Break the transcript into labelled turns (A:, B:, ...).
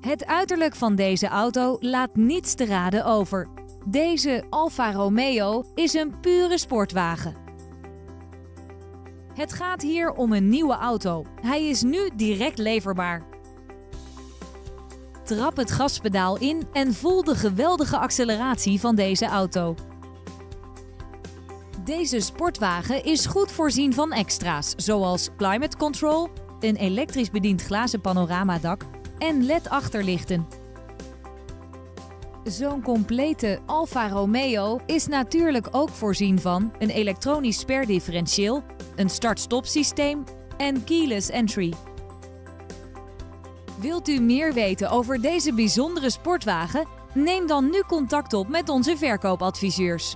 A: Het uiterlijk van deze auto laat niets te raden over. Deze Alfa Romeo is een pure sportwagen. Het gaat hier om een nieuwe auto. Hij is nu direct leverbaar. Trap het gaspedaal in en voel de geweldige acceleratie van deze auto. Deze sportwagen is goed voorzien van extra's, zoals climate control, een elektrisch bediend glazen panoramadak en LED-achterlichten. Zo'n complete Alfa Romeo is natuurlijk ook voorzien van een elektronisch sperdifferentieel, een start-stop systeem en keyless entry. Wilt u meer weten over deze bijzondere sportwagen? Neem dan nu contact op met onze verkoopadviseurs.